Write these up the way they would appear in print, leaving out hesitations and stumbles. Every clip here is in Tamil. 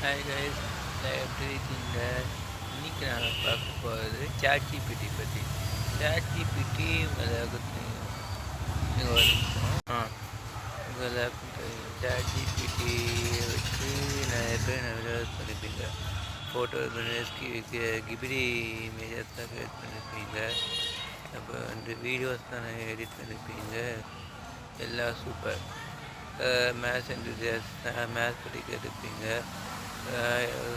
ஹாய் கைஸ், எப்படி இருக்கீங்க? இன்னைக்கு நாங்கள் பார்க்க போகிறது ChatGPT பற்றி. ChatGPT உங்கள் எல்லாருக்கும் தெரியும். நீங்கள் ஒரு நிமிஷம். உங்கள் எல்லாருக்கும் தெரியும். ChatGPT வச்சு நிறைய பேர் நிறைய பண்ணியிருப்பீங்க. ஃபோட்டோ கிபிடி இமேஜஸ்லாம் க்ரியேட் பண்ணியிருப்பீங்க. அப்புறம் வந்து வீடியோஸ் தான் நிறைய எடிட் பண்ணியிருப்பீங்க. எல்லாம் சூப்பர். மேத்ஸ் என்தூசியாஸ்ட் மேத்ஸ் பற்றி கேட்டிருப்பீங்க.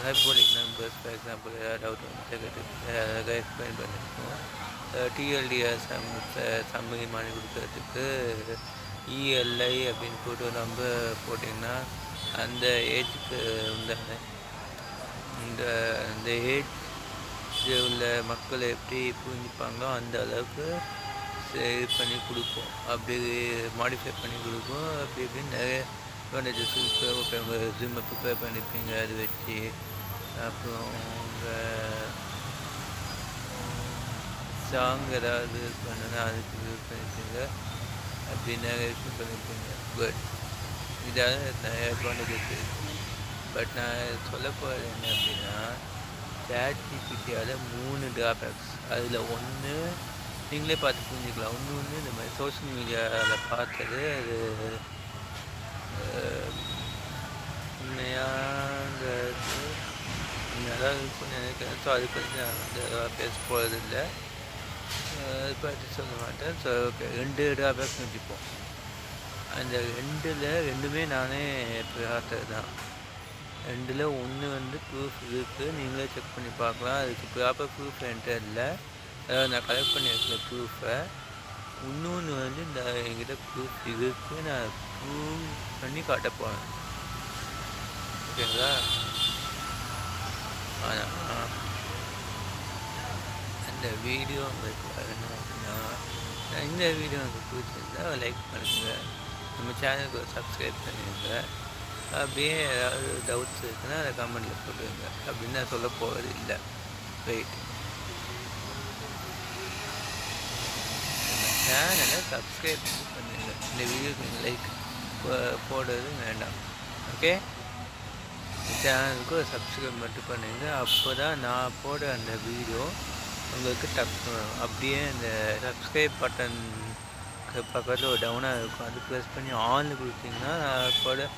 ஹைபோலிக் நம்பர்ஸ் ஃபார் எக்ஸாம்பிள் ஏதாவது டவுட் வந்து அழகாக எக்ஸ்பிளைன் பண்ணியிருக்கோம். டிஎல்டிஆர் சம்மரி மாதிரி கொடுக்கறதுக்கு இஎல்ஐ அப்படின்னு போட்டு ஒரு நம்பர் போட்டிங்கன்னா அந்த ஏஜுக்கு உண்டான அந்த ஏஜ் உள்ள மக்களை எப்படி புரிஞ்சுப்பாங்களோ அந்த அளவுக்கு இது பண்ணி கொடுப்போம். அப்படி மாடிஃபை பண்ணி கொடுப்போம். அப்படி இப்படின்னு நிறைய அட்வான்டேஜஸ் இருக்குது. உங்கள் ரெஸ்யூமை ப்ரிப்பேர் பண்ணியிருப்பீங்க அது வச்சு. அப்புறம் உங்கள் சாங் ஏதாவது பண்ணுன்னா அதுக்கு யூஸ் பண்ணியிருப்பீங்க. அப்படி நிறைய விஷயம் பண்ணியிருப்பீங்க. பட் இதால் நிறைய அட்வான்டேஜஸ் இருக்குது. பட் நான் சொல்ல போகிறது என்ன அப்படின்னா, ChatGPTயால் 3 ட்ராபேக்ஸ். அதில் ஒன்று நீங்களே பார்த்து புரிஞ்சுக்கலாம். ஒன்று இந்த மாதிரி சோஷியல் மீடியாவில் பார்த்தது அது உண்மையாங்கிறது நல்லா இருக்கும்னு நினைக்கிறேன். ஸோ அதை பற்றி நான் வந்து பேச போகிறது இல்லை, அதை பற்றி சொல்ல மாட்டேன். ஸோ ஓகே, 2 ட்ராபேக்ஸ் வச்சுப்போம். அந்த ரெண்டுமே நானே பார்த்தது தான். 2ல் ஒன்று வந்து ப்ரூஃப் இருக்குது, நீங்களே செக் பண்ணி பார்க்கலாம். அதுக்கு ப்ராப்பர் ப்ரூஃப் என்கிட்ட இல்லை, அதாவது நான் கலெக்ட் பண்ணி வைக்கிற ப்ரூஃபை. இன்னொன்று வந்து இந்த என்கிட்ட ப்ரூஃப் இருக்குது, நான் ப்ரூவ் பண்ணி காட்ட போகிறேன். ஓகேங்களா? ஆனால் அந்த வீடியோ உங்களுக்கு வரணும் அப்படின்னா, இந்த வீடியோ உங்களுக்கு பிடிச்சிருந்தா லைக் பண்ணுங்கள், நம்ம சேனலுக்கு சப்ஸ்கிரைப் பண்ணிடுங்க. அப்படியே ஏதாவது டவுட்ஸ் இருக்குன்னா அதை கமெண்டில் போட்டுருங்க. அப்படின்னு நான் சொல்ல போகிறது இல்லை. வெயிட், நம்ம சேனலை சப்ஸ்கிரைப் பண்ணுங்கள். இந்த வீடியோக்கு நீங்கள் லைக் போடுறது வேண்டாம். ஓகே, சேனலுக்கு ஒரு சப்ஸ்கிரைப் மட்டும் பண்ணுங்க. அப்போ தான் நான் போட அந்த வீடியோ உங்களுக்கு டக்கு வரும். அப்படியே அந்த சப்ஸ்கிரைப் பட்டன் பக்கத்தில் ஒரு டவுனாக இருக்கும், அது ப்ரெஸ் பண்ணி ஆன்ல கொடுத்தீங்கன்னா நான் போட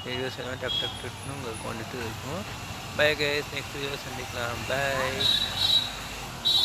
வீடியோஸ் எல்லாம் டக் டக் டக்குன்னு உங்களுக்கு வந்துட்டு இருக்கும். பை கைஸ், நெக்ஸ்ட் வீடியோ சந்திக்கலாம். பை.